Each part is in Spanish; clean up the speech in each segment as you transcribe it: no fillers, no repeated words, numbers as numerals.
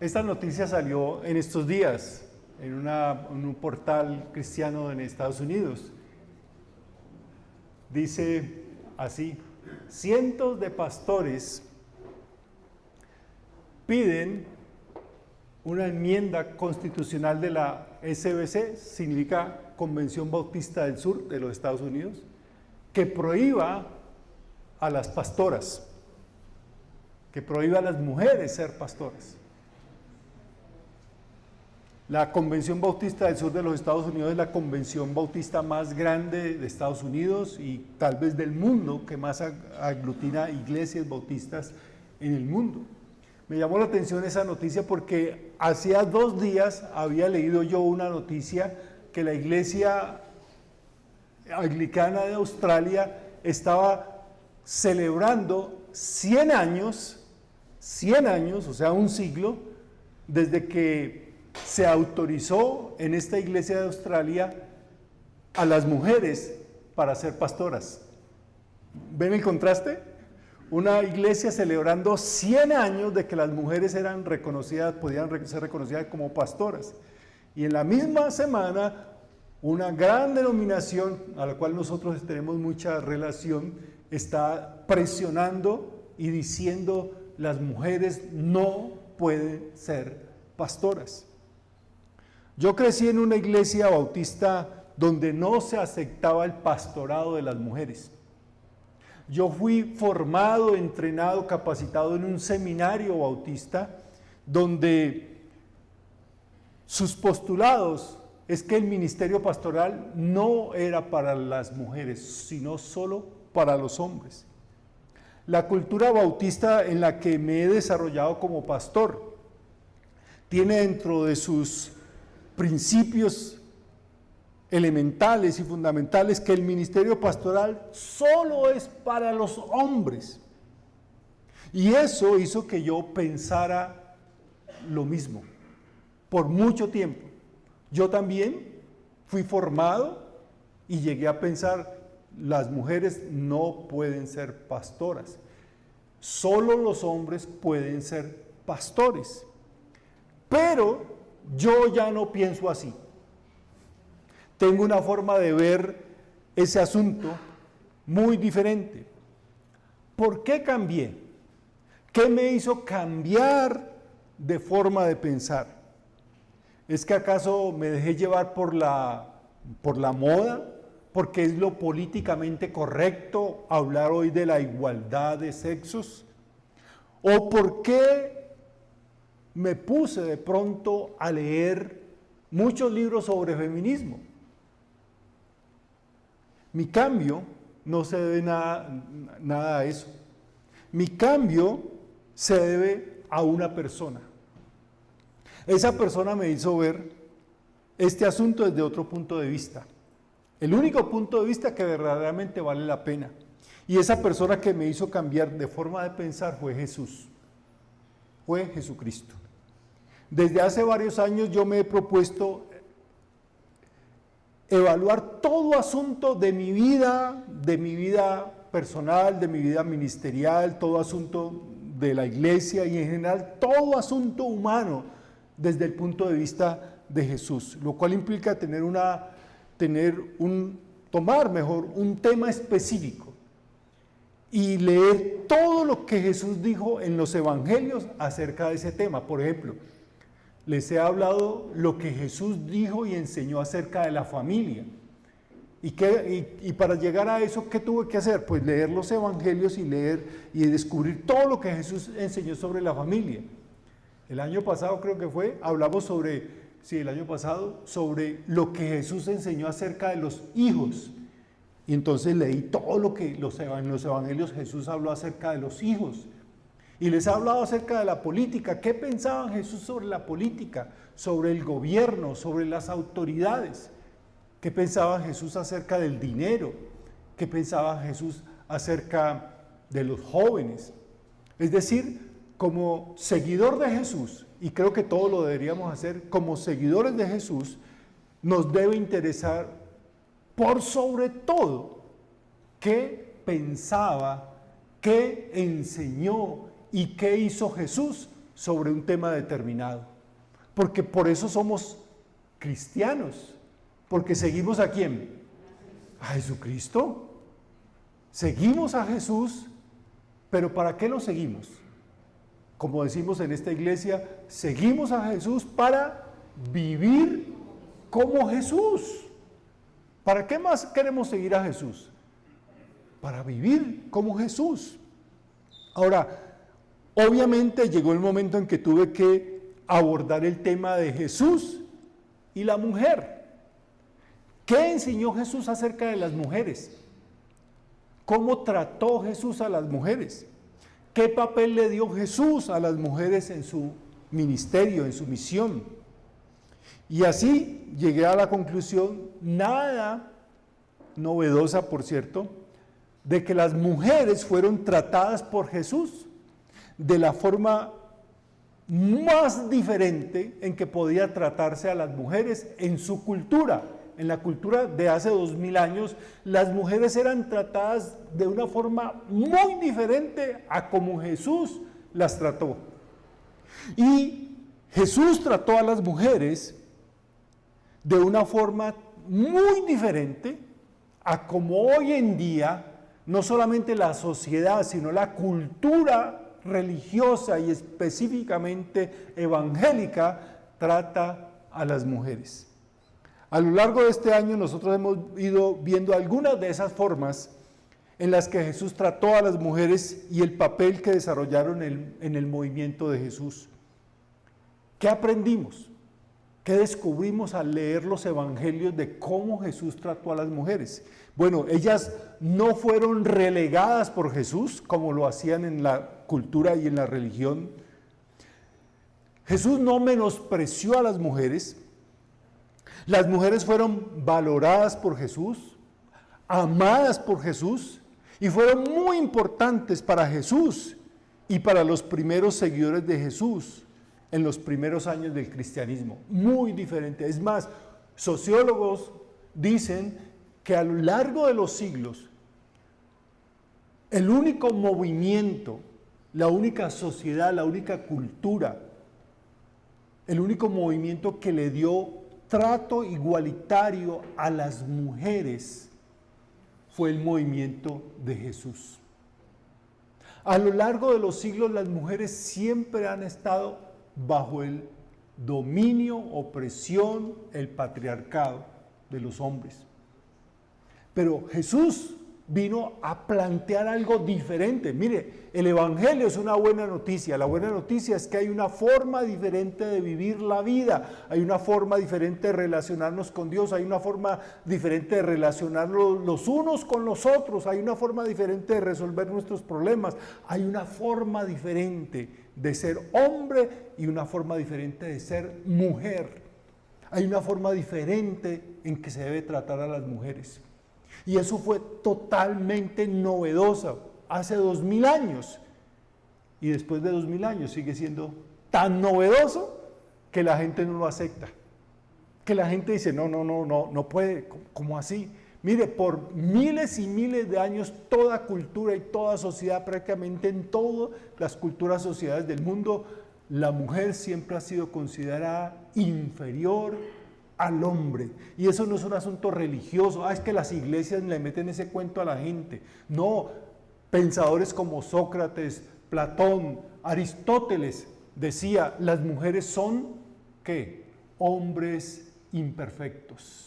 Esta noticia salió en estos días en un portal cristiano en Estados Unidos. Dice así: cientos de pastores piden una enmienda constitucional de la SBC, significa Convención Bautista del Sur de los Estados Unidos, que prohíba a las pastoras, que prohíba a las mujeres ser pastoras. La Convención Bautista del Sur de los Estados Unidos es la convención bautista más grande de Estados Unidos y tal vez del mundo, que más aglutina iglesias bautistas en el mundo. Me llamó la atención esa noticia porque hacía 2 días había leído yo una noticia que la iglesia anglicana de Australia estaba celebrando 100 años, o sea, un siglo, desde que se autorizó en esta iglesia de Australia a las mujeres para ser pastoras. ¿Ven el contraste? Una iglesia celebrando 100 años de que las mujeres eran reconocidas, podían ser reconocidas como pastoras. Y en la misma semana, una gran denominación a la cual nosotros tenemos mucha relación, está presionando y diciendo: las mujeres no pueden ser pastoras. Yo crecí en una iglesia bautista donde no se aceptaba el pastorado de las mujeres. Yo fui formado, entrenado, capacitado en un seminario bautista donde sus postulados es que el ministerio pastoral no era para las mujeres, sino solo para los hombres. La cultura bautista en la que me he desarrollado como pastor tiene dentro de sus principios elementales y fundamentales que el ministerio pastoral solo es para los hombres. Y eso hizo que yo pensara lo mismo por mucho tiempo. Yo también fui formado y llegué a pensar: las mujeres no pueden ser pastoras, solo los hombres pueden ser pastores. Pero yo ya no pienso así. Tengo una forma de ver ese asunto muy diferente. ¿Por qué cambié? ¿Qué me hizo cambiar de forma de pensar? ¿Es que acaso me dejé llevar por la moda? ¿Porque es lo políticamente correcto hablar hoy de la igualdad de sexos? ¿O por qué me puse de pronto a leer muchos libros sobre feminismo? Mi cambio no se debe nada a eso. Mi cambio se debe a una persona. Esa persona me hizo ver este asunto desde otro punto de vista. El único punto de vista que verdaderamente vale la pena. Y esa persona que me hizo cambiar de forma de pensar fue Jesús. Fue Jesucristo. Desde hace varios años yo me he propuesto evaluar todo asunto de mi vida personal, de mi vida ministerial, todo asunto de la iglesia y en general todo asunto humano desde el punto de vista de Jesús, lo cual implica tomar un tema específico y leer todo lo que Jesús dijo en los evangelios acerca de ese tema. Por ejemplo, les he hablado lo que Jesús dijo y enseñó acerca de la familia. Y para llegar a eso, ¿qué tuve que hacer? Pues leer los evangelios y leer y descubrir todo lo que Jesús enseñó sobre la familia. El año pasado creo que fue, hablamos sobre lo que Jesús enseñó acerca de los hijos. Y entonces leí todo lo que en los evangelios Jesús habló acerca de los hijos. Y les ha hablado acerca de la política. ¿Qué pensaba Jesús sobre la política? Sobre el gobierno, sobre las autoridades. ¿Qué pensaba Jesús acerca del dinero? ¿Qué pensaba Jesús acerca de los jóvenes? Es decir, como seguidor de Jesús, y creo que todos lo deberíamos hacer, como seguidores de Jesús, nos debe interesar por sobre todo qué pensaba, qué enseñó y qué hizo Jesús sobre un tema determinado. Porque por eso somos cristianos. Porque seguimos ¿a quién? A Jesucristo. Seguimos a Jesús, pero ¿para qué lo seguimos? Como decimos en esta iglesia, seguimos a Jesús para vivir como Jesús. ¿Para qué más queremos seguir a Jesús? Para vivir como Jesús. Ahora, obviamente llegó el momento en que tuve que abordar el tema de Jesús y la mujer. ¿Qué enseñó Jesús acerca de las mujeres? ¿Cómo trató Jesús a las mujeres? ¿Qué papel le dio Jesús a las mujeres en su ministerio, en su misión? Y así llegué a la conclusión, nada novedosa, por cierto, de que las mujeres fueron tratadas por Jesús de la forma más diferente en que podía tratarse a las mujeres en su cultura. En la cultura de hace 2000 años, las mujeres eran tratadas de una forma muy diferente a como Jesús las trató. Y Jesús trató a las mujeres de una forma muy diferente a como hoy en día, no solamente la sociedad, sino la cultura religiosa y específicamente evangélica trata a las mujeres. A lo largo de este año nosotros hemos ido viendo algunas de esas formas en las que Jesús trató a las mujeres y el papel que desarrollaron en el movimiento de Jesús. ¿Qué aprendimos? ¿Qué descubrimos al leer los evangelios de cómo Jesús trató a las mujeres? Bueno, ellas no fueron relegadas por Jesús como lo hacían en la cultura y en la religión. Jesús no menospreció a las mujeres. Las mujeres fueron valoradas por Jesús, amadas por Jesús y fueron muy importantes para Jesús y para los primeros seguidores de Jesús en los primeros años del cristianismo. Muy diferente. Es más, sociólogos dicen que a lo largo de los siglos, el único movimiento, la única sociedad, la única cultura, el único movimiento que le dio trato igualitario a las mujeres fue el movimiento de Jesús. A lo largo de los siglos las mujeres siempre han estado bajo el dominio, opresión, el patriarcado de los hombres. Pero Jesús vino a plantear algo diferente. Mire, el evangelio es una buena noticia. La buena noticia es que hay una forma diferente de vivir la vida, hay una forma diferente de relacionarnos con Dios, hay una forma diferente de relacionarnos los unos con los otros, hay una forma diferente de resolver nuestros problemas, hay una forma diferente de ser hombre y una forma diferente de ser mujer. Hay una forma diferente en que se debe tratar a las mujeres. Y eso fue totalmente novedoso hace 2000 años. Y después de 2000 años sigue siendo tan novedoso que la gente no lo acepta. Que la gente dice, no puede, ¿cómo así? Mire, por miles y miles de años, toda cultura y toda sociedad, prácticamente en todas las culturas, sociedades del mundo, la mujer siempre ha sido considerada inferior al hombre. Y eso no es un asunto religioso. Es que las iglesias le meten ese cuento a la gente. No, pensadores como Sócrates, Platón, Aristóteles decía, las mujeres son, ¿qué? Hombres imperfectos.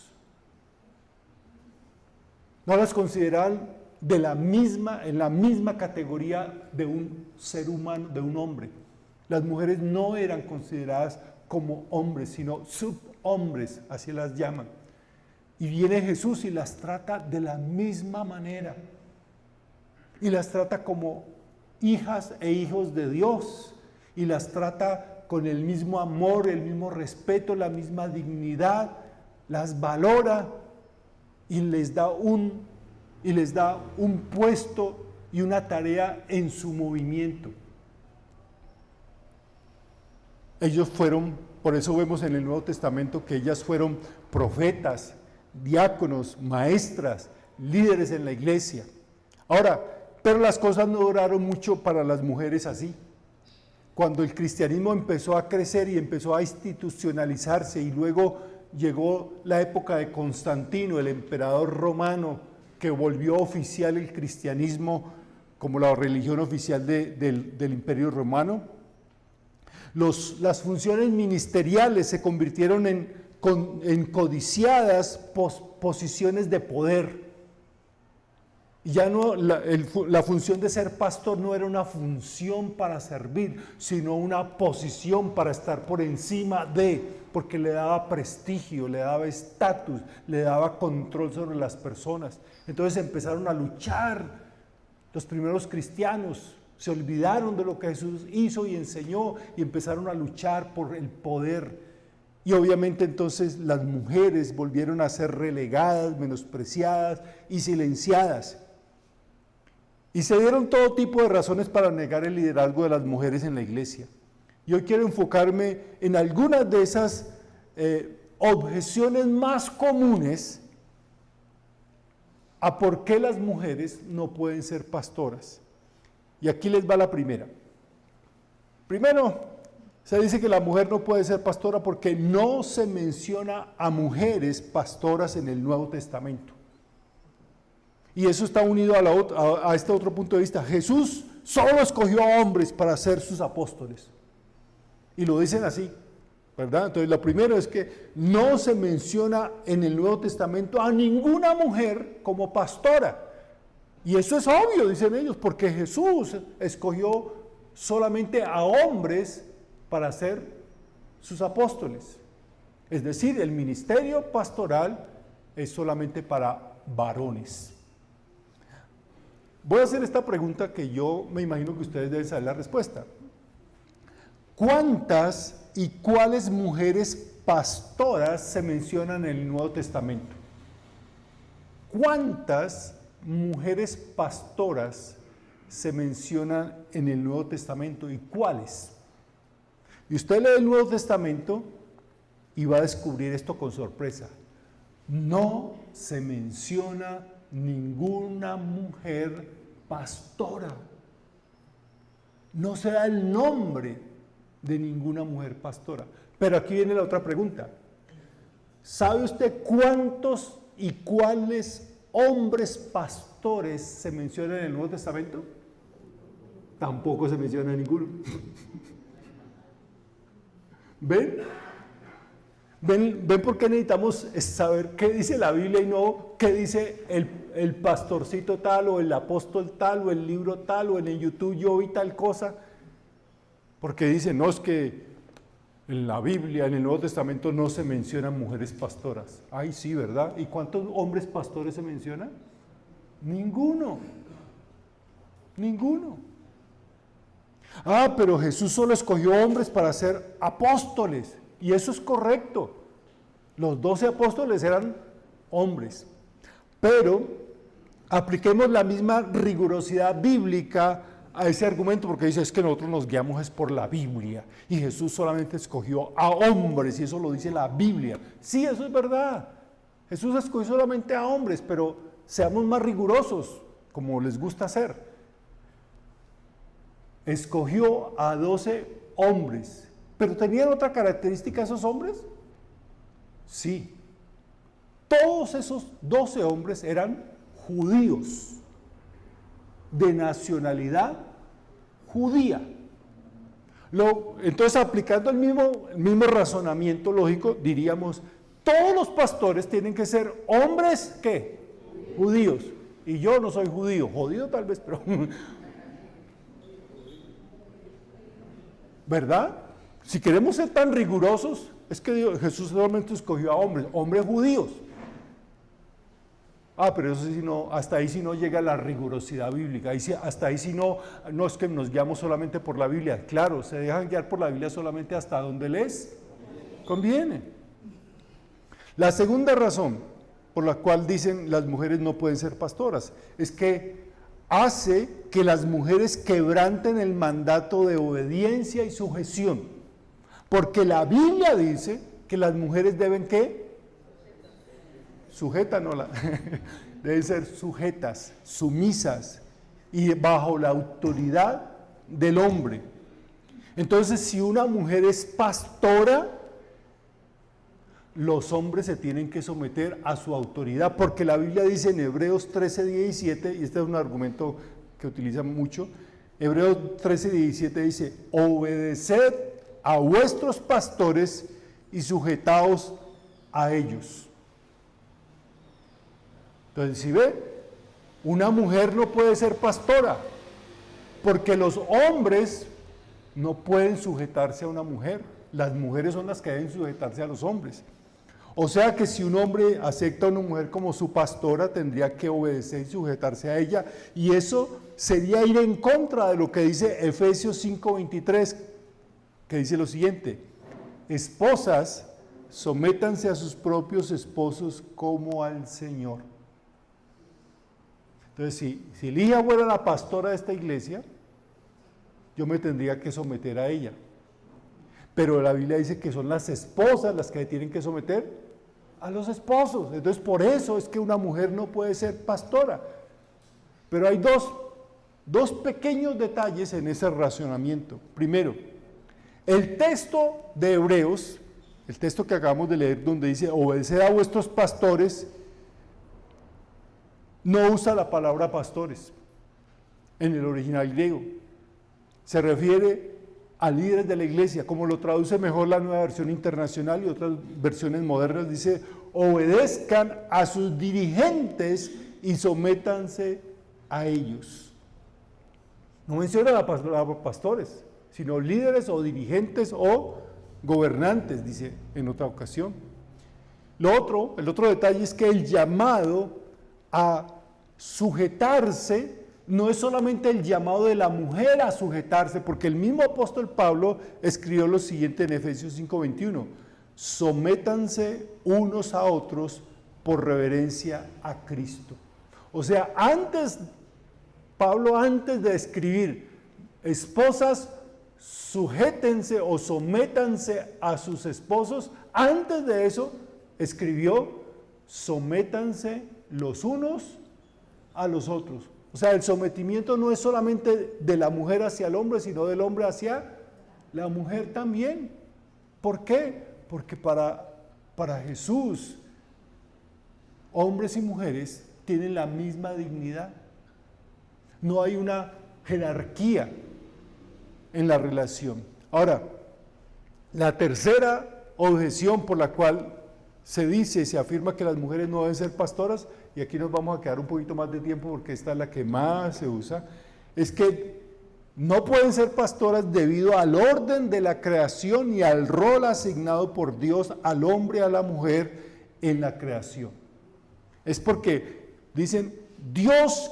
No las consideraban en la misma categoría de un ser humano, de un hombre. Las mujeres no eran consideradas como hombres, sino subhombres, así las llaman. Y viene Jesús y las trata de la misma manera. Y las trata como hijas e hijos de Dios. Y las trata con el mismo amor, el mismo respeto, la misma dignidad. Las valora y les da un puesto y una tarea en su movimiento. Ellos fueron, por eso vemos en el Nuevo Testamento que ellas fueron profetas, diáconos, maestras, líderes en la iglesia. Ahora, pero las cosas no duraron mucho para las mujeres así. cuando el cristianismo empezó a crecer y empezó a institucionalizarse, y luego llegó la época de Constantino, el emperador romano, que volvió oficial el cristianismo como la religión oficial del Imperio Romano, las funciones ministeriales se convirtieron en codiciadas posiciones de poder. Ya no, la función de ser pastor no era una función para servir, sino una posición para estar por encima porque le daba prestigio, le daba estatus, le daba control sobre las personas. Entonces empezaron a luchar. Los primeros cristianos se olvidaron de lo que Jesús hizo y enseñó y empezaron a luchar por el poder. Y obviamente entonces las mujeres volvieron a ser relegadas, menospreciadas y silenciadas. Y se dieron todo tipo de razones para negar el liderazgo de las mujeres en la iglesia. Y hoy quiero enfocarme en algunas de esas objeciones más comunes a por qué las mujeres no pueden ser pastoras. Y aquí les va la primera. Primero, se dice que la mujer no puede ser pastora porque no se menciona a mujeres pastoras en el Nuevo Testamento. Y eso está unido a este otro punto de vista. Jesús solo escogió a hombres para ser sus apóstoles. Y lo dicen así, ¿verdad? Entonces, lo primero es que no se menciona en el Nuevo Testamento a ninguna mujer como pastora. Y eso es obvio, dicen ellos, porque Jesús escogió solamente a hombres para ser sus apóstoles. Es decir, el ministerio pastoral es solamente para varones. Voy a hacer esta pregunta que yo me imagino que ustedes deben saber la respuesta. ¿Cuántas y cuáles mujeres pastoras se mencionan en el Nuevo Testamento? ¿Cuántas mujeres pastoras se mencionan en el Nuevo Testamento y cuáles? Y usted lee el Nuevo Testamento y va a descubrir esto con sorpresa. No se menciona ninguna mujer pastora. No se da el nombre de ninguna mujer pastora. Pero aquí viene la otra pregunta. ¿Sabe usted cuántos y cuáles hombres pastores se mencionan en el Nuevo Testamento? Tampoco se menciona ninguno. ¿Ven? ¿Ven por qué necesitamos saber qué dice la Biblia y no qué dice el pastorcito tal o el apóstol tal o el libro tal o en YouTube yo vi tal cosa? Porque dicen, no, es que en la Biblia, en el Nuevo Testamento no se mencionan mujeres pastoras. Ay, sí, ¿verdad? ¿Y cuántos hombres pastores se mencionan? Ninguno. Ninguno. Ah, pero Jesús solo escogió hombres para ser apóstoles. Y eso es correcto. Los 12 apóstoles eran hombres. Pero apliquemos la misma rigurosidad bíblica a ese argumento, porque dice, es que nosotros nos guiamos es por la Biblia. Y Jesús solamente escogió a hombres, y eso lo dice la Biblia. Sí, eso es verdad. Jesús escogió solamente a hombres, pero seamos más rigurosos, como les gusta hacer. Escogió a 12 hombres. ¿Pero tenían otra característica esos hombres? Sí. Todos esos 12 hombres eran judíos, de nacionalidad judía. Entonces, aplicando el mismo razonamiento lógico, diríamos, todos los pastores tienen que ser hombres, ¿qué? Judíos. Y yo no soy judío, jodido tal vez, pero... ¿Verdad? Si queremos ser tan rigurosos, es que Jesús solamente escogió a hombres judíos. Ah, pero eso sí no, hasta ahí sí no llega la rigurosidad bíblica, hasta ahí sí no es que nos guiamos solamente por la Biblia. Claro, se dejan guiar por la Biblia solamente hasta donde les conviene. La segunda razón por la cual dicen las mujeres no pueden ser pastoras es que hace que las mujeres quebranten el mandato de obediencia y sujeción. Porque la Biblia dice que las mujeres deben, ¿qué? Deben ser sujetas, sumisas y bajo la autoridad del hombre. Entonces, si una mujer es pastora, los hombres se tienen que someter a su autoridad, porque la Biblia dice en Hebreos 13:17, y este es un argumento que utilizan mucho, Hebreos 13:17 dice, obedeced a vuestros pastores y sujetaos a ellos. Entonces, si ve, una mujer no puede ser pastora, porque los hombres no pueden sujetarse a una mujer. Las mujeres son las que deben sujetarse a los hombres. O sea que si un hombre acepta a una mujer como su pastora, tendría que obedecer y sujetarse a ella. Y eso sería ir en contra de lo que dice Efesios 5:23, que dice lo siguiente: esposas, sométanse a sus propios esposos como al Señor. Entonces, si Elías fuera la pastora de esta iglesia, yo me tendría que someter a ella. Pero la Biblia dice que son las esposas las que tienen que someter a los esposos. Entonces, por eso es que una mujer no puede ser pastora. Pero hay dos pequeños detalles en ese racionamiento. Primero, el texto de Hebreos, el texto que acabamos de leer, donde dice, obedeced a vuestros pastores, no usa la palabra pastores en el original griego. Se refiere a líderes de la iglesia, como lo traduce mejor la Nueva Versión Internacional y otras versiones modernas, dice, obedezcan a sus dirigentes y sométanse a ellos. No menciona la palabra pastores, sino líderes o dirigentes o gobernantes, dice en otra ocasión. El otro detalle es que el llamado a sujetarse no es solamente el llamado de la mujer a sujetarse, porque el mismo apóstol Pablo escribió lo siguiente en Efesios 5:21, sométanse unos a otros por reverencia a Cristo. O sea, Pablo antes de escribir, esposas, sujétense o sométanse a sus esposos, antes de eso escribió, sométanse los unos a los otros. O sea, el sometimiento no es solamente de la mujer hacia el hombre, sino del hombre hacia la mujer también. ¿Por qué? Porque para Jesús, hombres y mujeres tienen la misma dignidad. No hay una jerarquía en la relación. Ahora, la tercera objeción por la cual se dice, se afirma que las mujeres no deben ser pastoras, y aquí nos vamos a quedar un poquito más de tiempo porque esta es la que más se usa, es que no pueden ser pastoras debido al orden de la creación y al rol asignado por Dios al hombre y a la mujer en la creación. Es porque dicen, Dios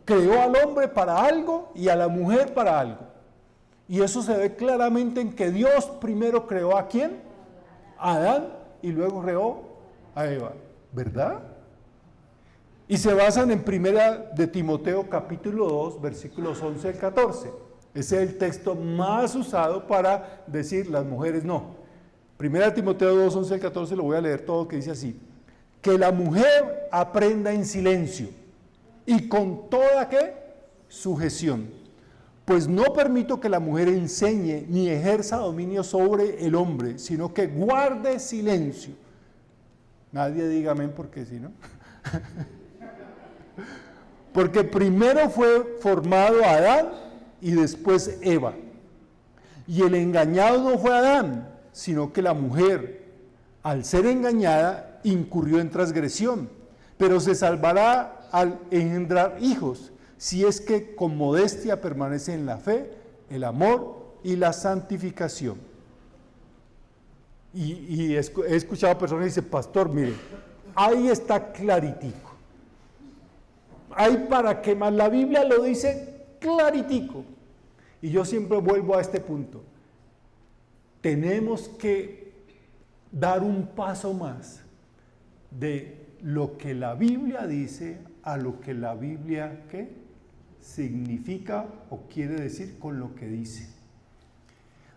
creó al hombre para algo y a la mujer para algo. Y eso se ve claramente en que Dios primero creó ¿a quién? A Adán, y luego creó a Eva, ¿verdad? Y se basan en primera de Timoteo capítulo 2, versículos 11 al 14. Ese es el texto más usado para decir las mujeres no. Primera de Timoteo 2, 11 al 14, lo voy a leer todo, que dice así: que la mujer aprenda en silencio y con toda ¿qué? Sujeción, pues no permito que la mujer enseñe ni ejerza dominio sobre el hombre, sino que guarde silencio. Nadie diga amén porque si no. Porque primero fue formado Adán y después Eva. Y el engañado no fue Adán, sino que la mujer, al ser engañada, incurrió en transgresión, pero se salvará al engendrar hijos, si es que con modestia permanece en la fe, el amor y la santificación. Y he escuchado a personas que dicen, pastor, mire, ahí está claritico. Hay para qué más, la Biblia lo dice claritico. Y yo siempre vuelvo a este punto. Tenemos que dar un paso más de lo que la Biblia dice a lo que la Biblia ¿qué? Significa o quiere decir con lo que dice.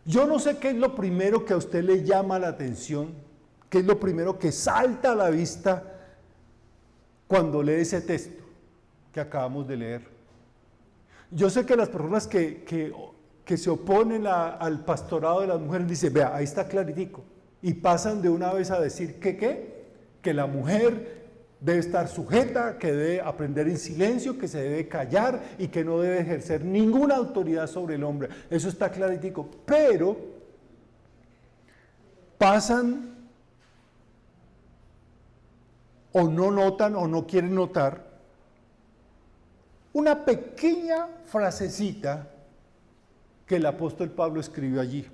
Yo no sé qué es lo primero que a usted le llama la atención, qué es lo primero que salta a la vista cuando lee ese texto que acabamos de leer. Yo sé que las personas que que se oponen al pastorado de las mujeres, dice, vea, ahí está claritico. Y pasan de una vez a decir que la mujer debe estar sujeta, que debe aprender en silencio, que se debe callar y que no debe ejercer ninguna autoridad sobre el hombre. Eso está claritico. Pero pasan o no notan o no quieren notar una pequeña frasecita que el apóstol Pablo escribió allí.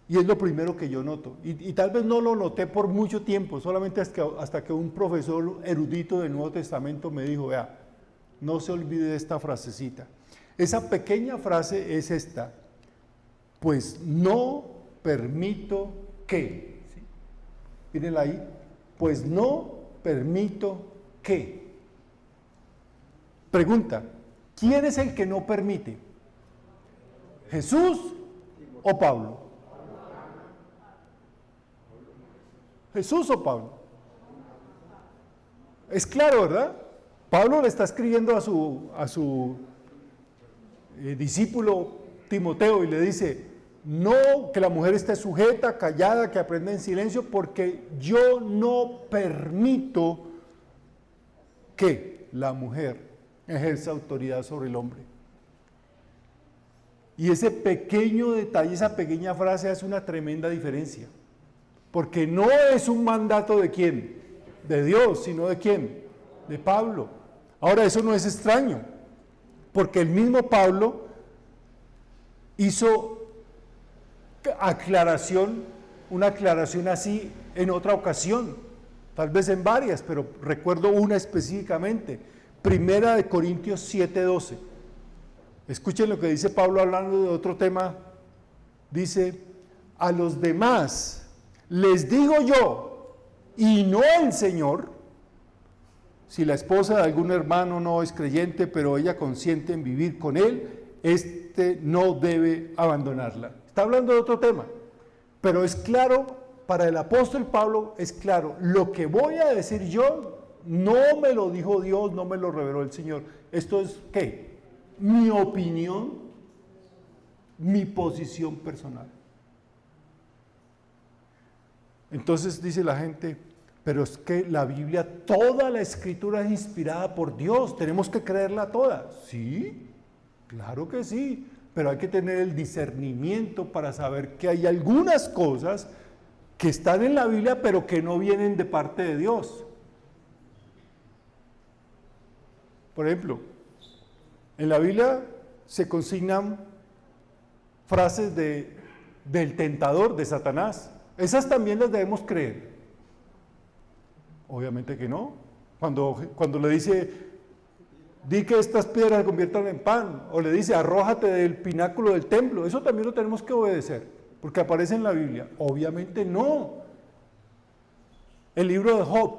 Y es lo primero que yo noto. Y tal vez no lo noté por mucho tiempo, solamente hasta que un profesor erudito del Nuevo Testamento me dijo, vea, no se olvide de esta frasecita. Esa pequeña frase es esta: pues no permito que. ¿Sí? Mírenla ahí. Pues no permito que. Pregunta, ¿quién es el que no permite? ¿Jesús o Pablo? ¿Jesús o Pablo? Es claro, ¿verdad? Pablo le está escribiendo a su discípulo Timoteo y le dice, no, que la mujer esté sujeta, callada, que aprenda en silencio, porque yo no permito que la mujer ejerza autoridad sobre el hombre. Y ese pequeño detalle, esa pequeña frase hace una tremenda diferencia. Porque no es un mandato de quién, de Dios, sino de quién, de Pablo. Ahora, eso no es extraño, porque el mismo Pablo hizo una aclaración así en otra ocasión, tal vez en varias, pero recuerdo una específicamente, 1 Corintios 7:12. Escuchen lo que dice Pablo hablando de otro tema. Dice, a los demás les digo yo, y no el Señor, si la esposa de algún hermano no es creyente, pero ella consiente en vivir con él, no debe abandonarla. Está hablando de otro tema, pero es claro, para el apóstol Pablo es claro, lo que voy a decir yo, no me lo dijo Dios, no me lo reveló el Señor. Esto es, ¿qué? Mi opinión, mi posición personal. Entonces dice la gente, pero es que la Biblia, toda la escritura es inspirada por Dios, tenemos que creerla toda. Sí, claro que sí, pero hay que tener el discernimiento para saber que hay algunas cosas que están en la Biblia, pero que no vienen de parte de Dios. Por ejemplo, en la Biblia se consignan frases del tentador, de Satanás. ¿Esas también las debemos creer? Obviamente que no. Cuando le dice, di que estas piedras se conviertan en pan, o le dice, arrójate del pináculo del templo, eso también lo tenemos que obedecer, porque aparece en la Biblia. Obviamente no. El libro de Job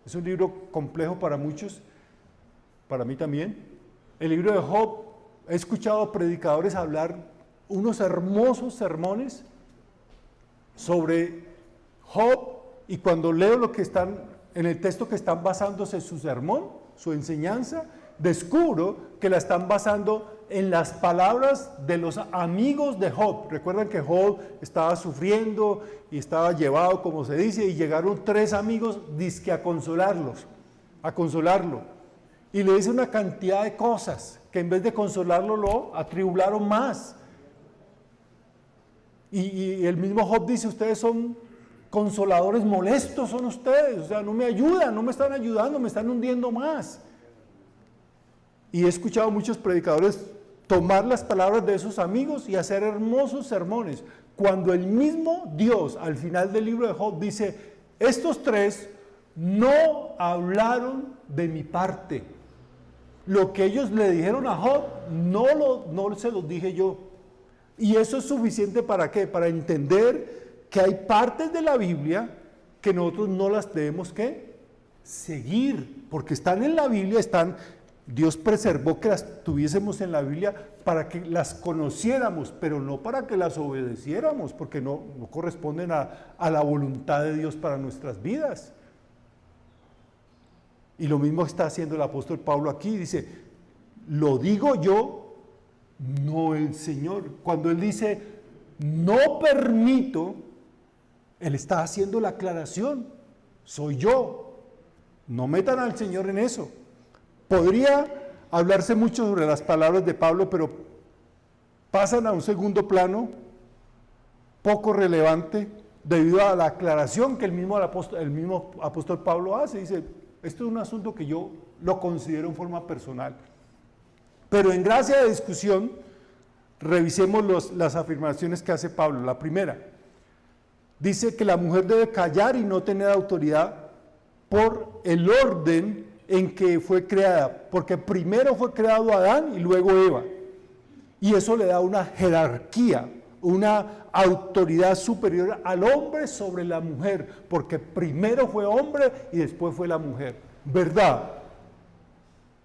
es un libro complejo para muchos, para mí también. El libro de Job, he escuchado a predicadores hablar unos hermosos sermones sobre Job, y cuando leo lo que están en el texto que están basándose su sermón, su enseñanza, descubro que la están basando en las palabras de los amigos de Job. Recuerdan que Job estaba sufriendo y estaba llevado, como se dice, y llegaron 3 amigos dizque a consolarlo, y le dice una cantidad de cosas que en vez de consolarlo lo atribularon más. Y el mismo Job dice, ustedes son consoladores molestos, son ustedes, o sea, no me ayudan, no me están ayudando, me están hundiendo más. Y he escuchado a muchos predicadores tomar las palabras de esos amigos y hacer hermosos sermones, cuando el mismo Dios al final del libro de Job dice, estos 3 no hablaron de mi parte. Lo que ellos le dijeron a Job, no se los dije yo. Y eso es suficiente ¿para qué? Para entender que hay partes de la Biblia que nosotros no las debemos ¿qué? Seguir, porque están en la Biblia, Dios preservó que las tuviésemos en la Biblia para que las conociéramos, pero no para que las obedeciéramos, porque no corresponden a la voluntad de Dios para nuestras vidas. Y lo mismo está haciendo el apóstol Pablo aquí, dice, lo digo yo, no el Señor. Cuando Él dice, no permito, Él está haciendo la aclaración, soy yo. No metan al Señor en eso. Podría hablarse mucho sobre las palabras de Pablo, pero pasan a un segundo plano, poco relevante, debido a la aclaración que el mismo apóstol Pablo hace. Dice, esto es un asunto que yo lo considero en forma personal. Pero en gracia de discusión, revisemos las afirmaciones que hace Pablo. La primera, dice que la mujer debe callar y no tener autoridad por el orden en que fue creada, porque primero fue creado Adán y luego Eva. Y eso le da una jerarquía, una autoridad superior al hombre sobre la mujer, porque primero fue hombre y después fue la mujer. ¿Verdad?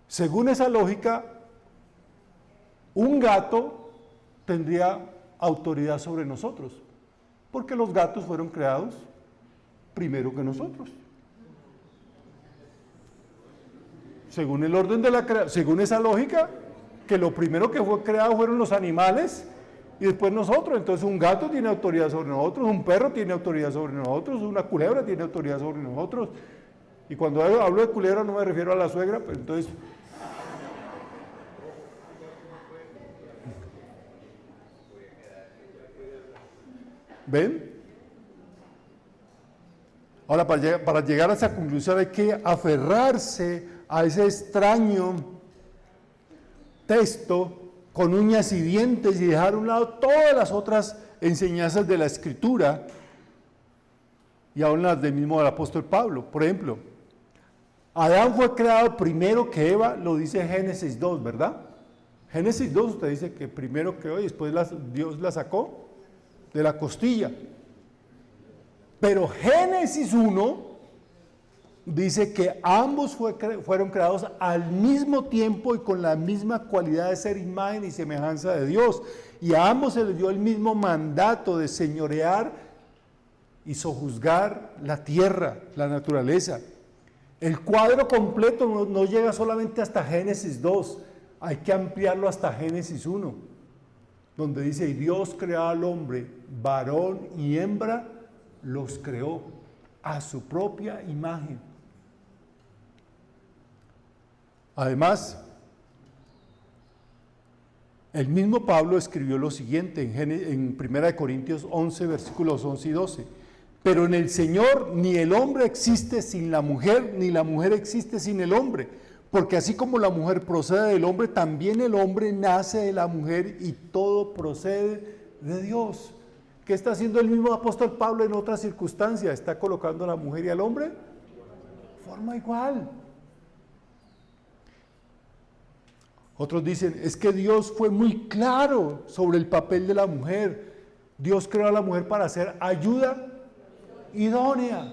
Según esa lógica, un gato tendría autoridad sobre nosotros, porque los gatos fueron creados primero que nosotros. Según el orden de la creación, según esa lógica, que lo primero que fue creado fueron los animales y después nosotros. Entonces un gato tiene autoridad sobre nosotros, un perro tiene autoridad sobre nosotros, una culebra tiene autoridad sobre nosotros. Y cuando hablo de culebra no me refiero a la suegra, pero entonces... ¿Ven? Ahora, para llegar a esa conclusión hay que aferrarse a ese extraño texto con uñas y dientes y dejar a un lado todas las otras enseñanzas de la Escritura y aún las del mismo apóstol Pablo. Por ejemplo, Adán fue creado primero que Eva, lo dice Génesis 2, ¿verdad? Génesis 2 usted dice que primero creó y después Dios la sacó de la costilla. Pero Génesis 1 dice que ambos fueron creados al mismo tiempo y con la misma cualidad de ser imagen y semejanza de Dios. Y a ambos se les dio el mismo mandato de señorear y sojuzgar la tierra, la naturaleza. El cuadro completo no llega solamente hasta Génesis 2, hay que ampliarlo hasta Génesis 1, donde dice, y Dios creó al hombre, varón y hembra, los creó a su propia imagen. Además, el mismo Pablo escribió lo siguiente en 1 Corintios 11, versículos 11 y 12. Pero en el Señor ni el hombre existe sin la mujer, ni la mujer existe sin el hombre. Porque así como la mujer procede del hombre, también el hombre nace de la mujer y todo procede de Dios. ¿Qué está haciendo el mismo apóstol Pablo en otras circunstancias? ¿Está colocando a la mujer y al hombre? De forma igual. Otros dicen, es que Dios fue muy claro sobre el papel de la mujer. Dios creó a la mujer para ser ayuda idónea.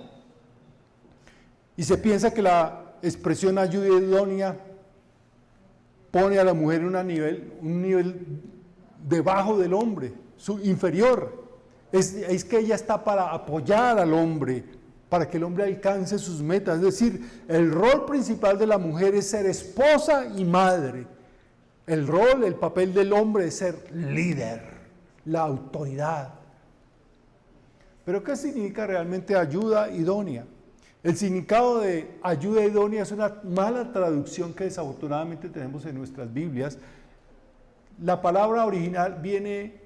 Y se piensa que la expresión ayuda idónea pone a la mujer en un nivel debajo del hombre, inferior. Es que ella está para apoyar al hombre, para que el hombre alcance sus metas. Es decir, el rol principal de la mujer es ser esposa y madre. El papel del hombre es ser líder, la autoridad. Pero ¿qué significa realmente ayuda idónea? El significado de ayuda idónea es una mala traducción que desafortunadamente tenemos en nuestras Biblias. La palabra original viene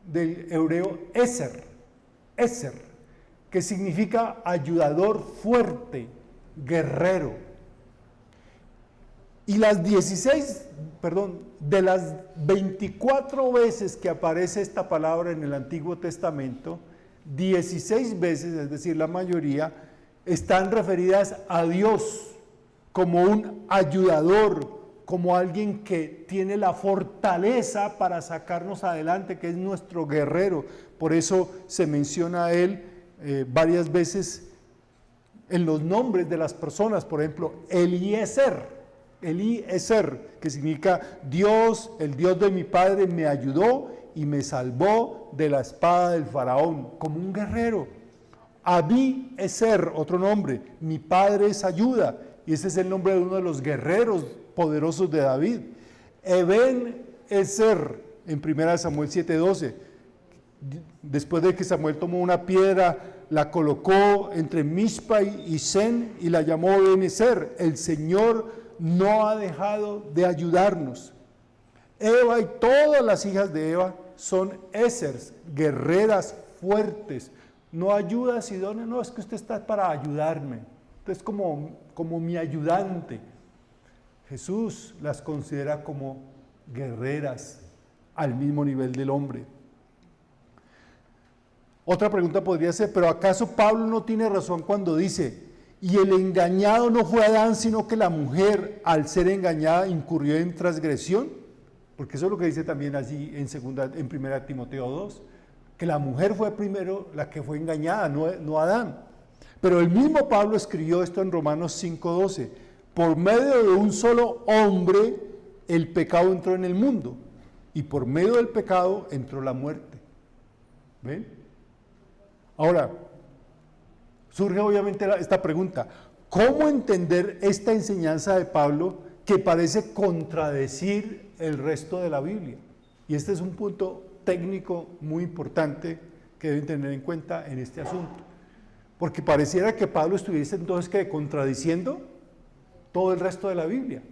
del hebreo eser, que significa ayudador fuerte, guerrero. Y de las 24 veces que aparece esta palabra en el Antiguo Testamento, 16 veces, es decir, la mayoría, están referidas a Dios como un ayudador, como alguien que tiene la fortaleza para sacarnos adelante, que es nuestro guerrero. Por eso se menciona a él varias veces en los nombres de las personas. Por ejemplo, Eliezer, que significa Dios, el Dios de mi padre me ayudó y me salvó de la espada del faraón, como un guerrero. Abiezer, otro nombre, mi padre es ayuda, y ese es el nombre de uno de los guerreros poderosos de David. Eben Ezer, en 1 Samuel 7:12. Después de que Samuel tomó una piedra, la colocó entre Mizpa y Sen y la llamó Ben-Ezer. El Señor no ha dejado de ayudarnos. Eva y todas las hijas de Eva son Ezers, guerreras fuertes. No ayuda a Sidón, no, es que usted está para ayudarme. Usted es como mi ayudante. Jesús las considera como guerreras al mismo nivel del hombre. Otra pregunta podría ser, ¿pero acaso Pablo no tiene razón cuando dice, y el engañado no fue Adán, sino que la mujer, al ser engañada, incurrió en transgresión? Porque eso es lo que dice también allí en 1 Timoteo 2, que la mujer fue primero la que fue engañada, no Adán. Pero el mismo Pablo escribió esto en Romanos 5:12, por medio de un solo hombre el pecado entró en el mundo, y por medio del pecado entró la muerte. ¿Ven? Ahora, surge obviamente esta pregunta, ¿cómo entender esta enseñanza de Pablo que parece contradecir el resto de la Biblia? Y este es un punto técnico muy importante que deben tener en cuenta en este asunto, porque pareciera que Pablo estuviese entonces que contradiciendo todo el resto de la Biblia.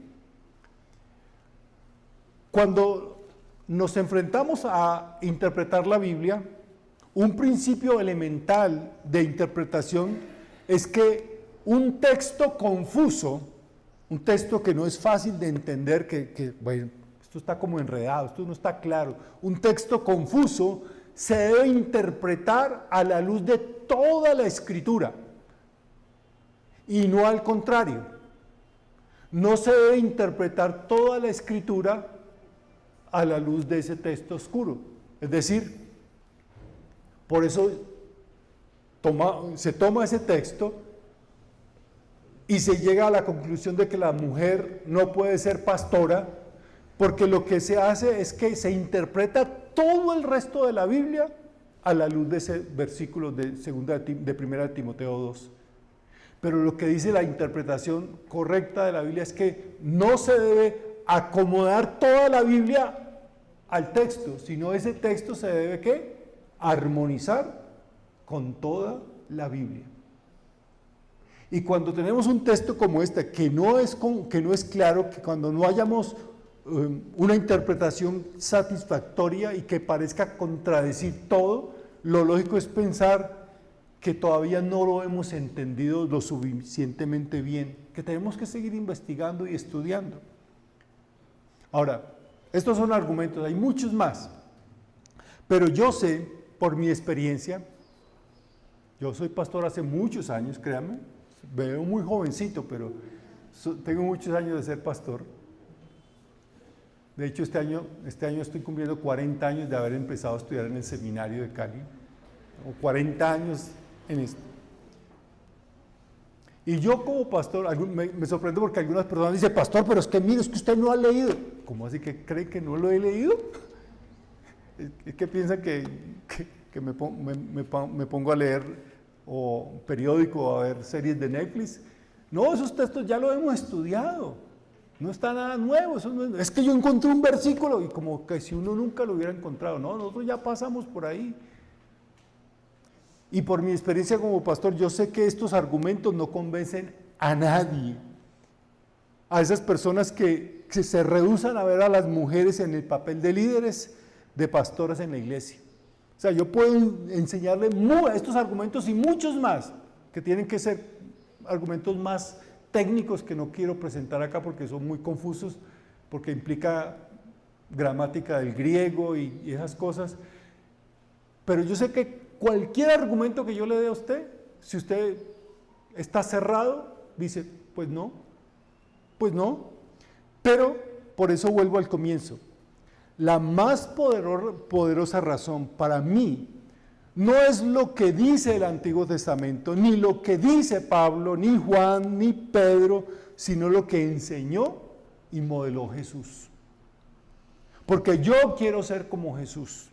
Cuando nos enfrentamos a interpretar la Biblia, un principio elemental de interpretación es que un texto confuso, un texto que no es fácil de entender, bueno, esto está como enredado, esto no está claro, un texto confuso se debe interpretar a la luz de toda la Escritura y no al contrario. No se debe interpretar toda la Escritura a la luz de ese texto oscuro, es decir, por eso se toma ese texto y se llega a la conclusión de que la mujer no puede ser pastora, porque lo que se hace es que se interpreta todo el resto de la Biblia a la luz de ese versículo de 1 Timoteo 2. Pero lo que dice la interpretación correcta de la Biblia es que no se debe acomodar toda la Biblia al texto, sino ese texto se debe ¿qué? Armonizar con toda la Biblia. Y cuando tenemos un texto como este que no es claro, que cuando no hayamos una interpretación satisfactoria y que parezca contradecir todo, lo lógico es pensar que todavía no lo hemos entendido lo suficientemente bien, que tenemos que seguir investigando y estudiando. Ahora, estos son argumentos, hay muchos más, pero yo sé por mi experiencia, yo soy pastor hace muchos años, créanme, me veo muy jovencito, pero tengo muchos años de ser pastor. De hecho, este año estoy cumpliendo 40 años de haber empezado a estudiar en el seminario de Cali, o 40 años en esto. Y yo como pastor, me sorprende porque algunas personas dicen, pastor, pero es que mire, es que usted no ha leído. ¿Cómo así que cree que no lo he leído? Es que piensan que me pongo a leer o periódico o a ver series de Netflix. No, esos textos ya lo hemos estudiado. No está nada nuevo. Es que yo encontré un versículo y como que si uno nunca lo hubiera encontrado. No, nosotros ya pasamos por ahí. Y por mi experiencia como pastor, yo sé que estos argumentos no convencen a nadie. A esas personas que se rehúsan a ver a las mujeres en el papel de líderes, de pastoras en la iglesia. O sea, yo puedo enseñarle estos argumentos y muchos más, que tienen que ser argumentos más técnicos que no quiero presentar acá porque son muy confusos, porque implica gramática del griego y esas cosas. Pero yo sé que cualquier argumento que yo le dé a usted, si usted está cerrado, dice, pues no. Pero por eso vuelvo al comienzo. La más poderosa razón para mí no es lo que dice el Antiguo Testamento, ni lo que dice Pablo, ni Juan, ni Pedro, sino lo que enseñó y modeló Jesús. Porque yo quiero ser como Jesús.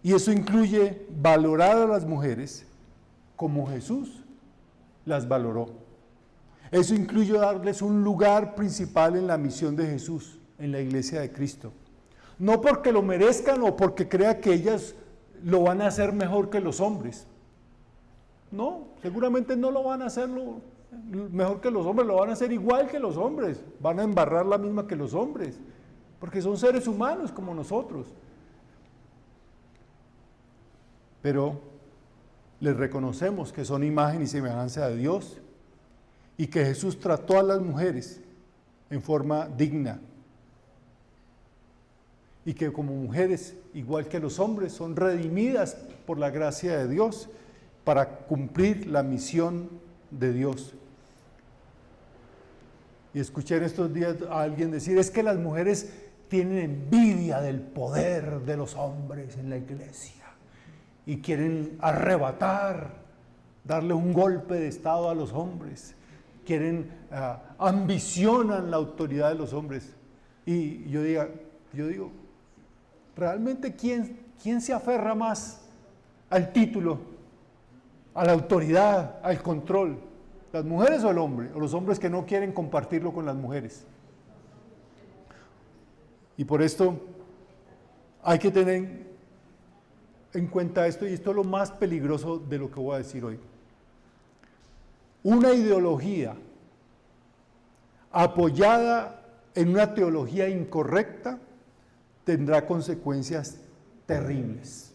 Y eso incluye valorar a las mujeres como Jesús las valoró. Eso incluye darles un lugar principal en la misión de Jesús, en la iglesia de Cristo. No porque lo merezcan o porque crea que ellas lo van a hacer mejor que los hombres. No, seguramente no lo van a hacer mejor que los hombres, lo van a hacer igual que los hombres, van a embarrar la misma que los hombres, porque son seres humanos como nosotros. Pero les reconocemos que son imagen y semejanza de Dios y que Jesús trató a las mujeres en forma digna y que como mujeres, igual que los hombres, son redimidas por la gracia de Dios para cumplir la misión de Dios. Y escuché en estos días a alguien decir, es que las mujeres tienen envidia del poder de los hombres en la iglesia y quieren arrebatar, darle un golpe de estado a los hombres, ambicionan la autoridad de los hombres. Y yo digo, ¿realmente quién se aferra más al título, a la autoridad, al control? ¿Las mujeres o el hombre? ¿O los hombres que no quieren compartirlo con las mujeres? Y por esto hay que tener en cuenta esto, y esto es lo más peligroso de lo que voy a decir hoy. Una ideología apoyada en una teología incorrecta tendrá consecuencias terribles.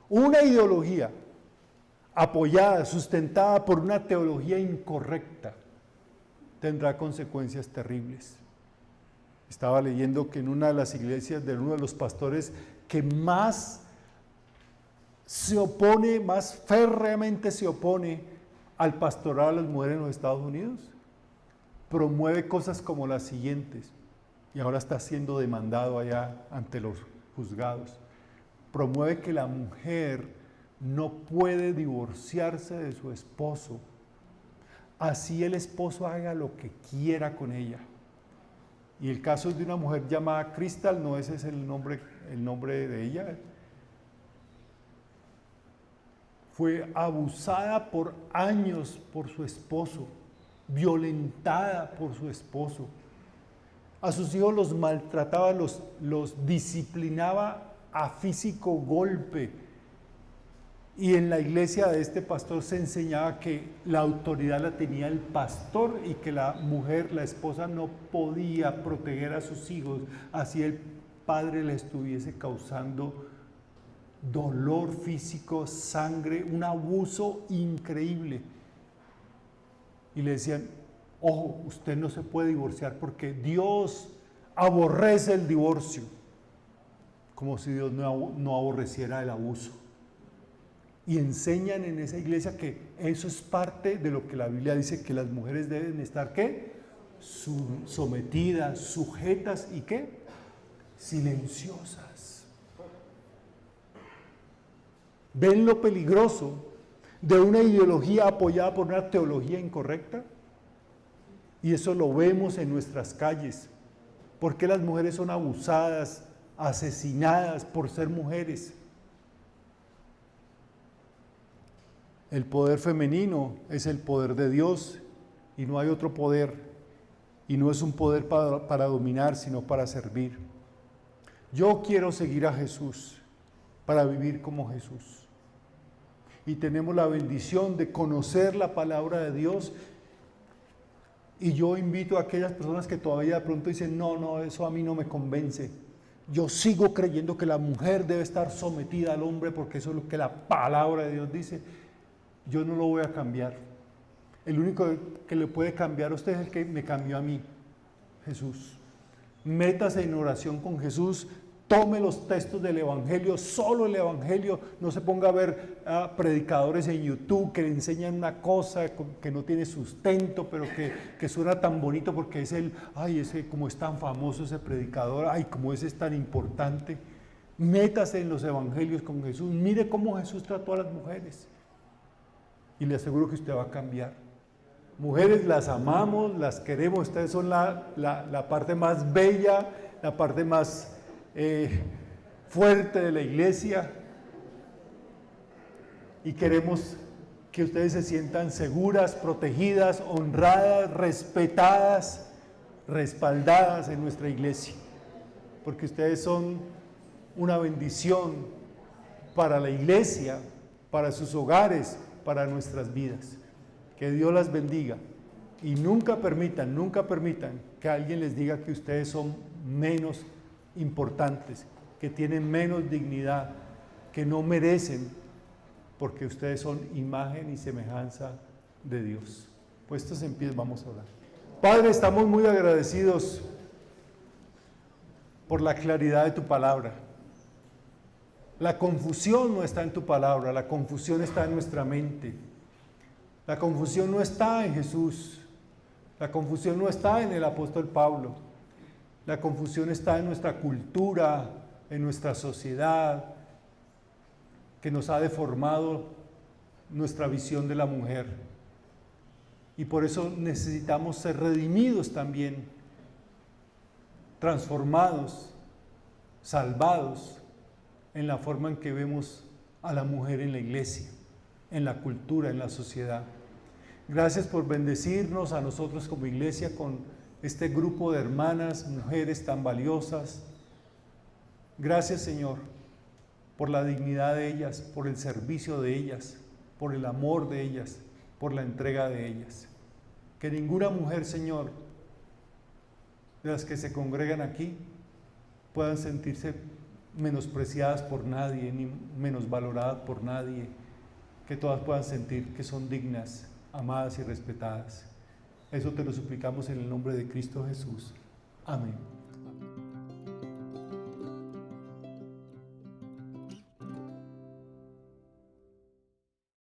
Una ideología apoyada, sustentada por una teología incorrecta, tendrá consecuencias terribles. Estaba leyendo que en una de las iglesias de uno de los pastores que más se opone, más férreamente se opone al pastorado a las mujeres en los Estados Unidos, promueve cosas como las siguientes, y ahora está siendo demandado allá ante los juzgados. Promueve que la mujer no puede divorciarse de su esposo, así el esposo haga lo que quiera con ella. Y el caso es de una mujer llamada Crystal, no ese es el nombre de ella. Fue abusada por años por su esposo, violentada por su esposo. A sus hijos los maltrataba, los disciplinaba a físico golpe. Y en la iglesia de este pastor se enseñaba que la autoridad la tenía el pastor y que la mujer, la esposa, no podía proteger a sus hijos, así el padre le estuviese causando dolor físico, sangre, un abuso increíble. Y le decían, ojo, usted no se puede divorciar porque Dios aborrece el divorcio, como si Dios no aborreciera el abuso. Y enseñan en esa iglesia que eso es parte de lo que la Biblia dice, que las mujeres deben estar, ¿qué? Sometidas, sujetas y ¿qué? Silenciosas. ¿Ven lo peligroso de una ideología apoyada por una teología incorrecta? Y eso lo vemos en nuestras calles. ¿Por qué las mujeres son abusadas, asesinadas por ser mujeres? El poder femenino es el poder de Dios y no hay otro poder. Y no es un poder para dominar, sino para servir. Yo quiero seguir a Jesús para vivir como Jesús. Y tenemos la bendición de conocer la palabra de Dios. Y yo invito a aquellas personas que todavía de pronto dicen, no, eso a mí no me convence. Yo sigo creyendo que la mujer debe estar sometida al hombre porque eso es lo que la palabra de Dios dice. Yo no lo voy a cambiar. El único que le puede cambiar a usted es el que me cambió a mí, Jesús. Métase en oración con Jesús, tome los textos del Evangelio, solo el Evangelio, no se ponga a ver predicadores en YouTube que le enseñan una cosa que no tiene sustento, pero que suena tan bonito porque es ese como es tan famoso ese predicador, como ese es tan importante. Métase en los Evangelios con Jesús, mire cómo Jesús trató a las mujeres. Y le aseguro que usted va a cambiar. Mujeres, las amamos, las queremos, ustedes son la parte más bella, la parte más fuerte de la iglesia. Y queremos que ustedes se sientan seguras, protegidas, honradas, respetadas, respaldadas en nuestra iglesia. porque ustedes son una bendición para la iglesia, para sus hogares, para nuestras vidas. Que Dios las bendiga y nunca permitan que alguien les diga que ustedes son menos importantes, que tienen menos dignidad, que no merecen, porque ustedes son imagen y semejanza de Dios. Puestos en pie, vamos a orar. Padre, estamos muy agradecidos por la claridad de tu palabra. La confusión no está en tu palabra, la confusión está en nuestra mente. La confusión no está en Jesús, la confusión no está en el apóstol Pablo, la confusión está en nuestra cultura, en nuestra sociedad, que nos ha deformado nuestra visión de la mujer. Y por eso necesitamos ser redimidos también, transformados, salvados en la forma en que vemos a la mujer en la iglesia, en la cultura, en la sociedad. Gracias por bendecirnos a nosotros como iglesia con este grupo de hermanas, mujeres tan valiosas. Gracias, Señor, por la dignidad de ellas, por el servicio de ellas, por el amor de ellas, por la entrega de ellas. Que ninguna mujer, Señor, de las que se congregan aquí, puedan sentirse menospreciadas por nadie, ni menos valoradas por nadie. Que todas puedan sentir que son dignas, amadas y respetadas. Eso te lo suplicamos en el nombre de Cristo Jesús. Amén.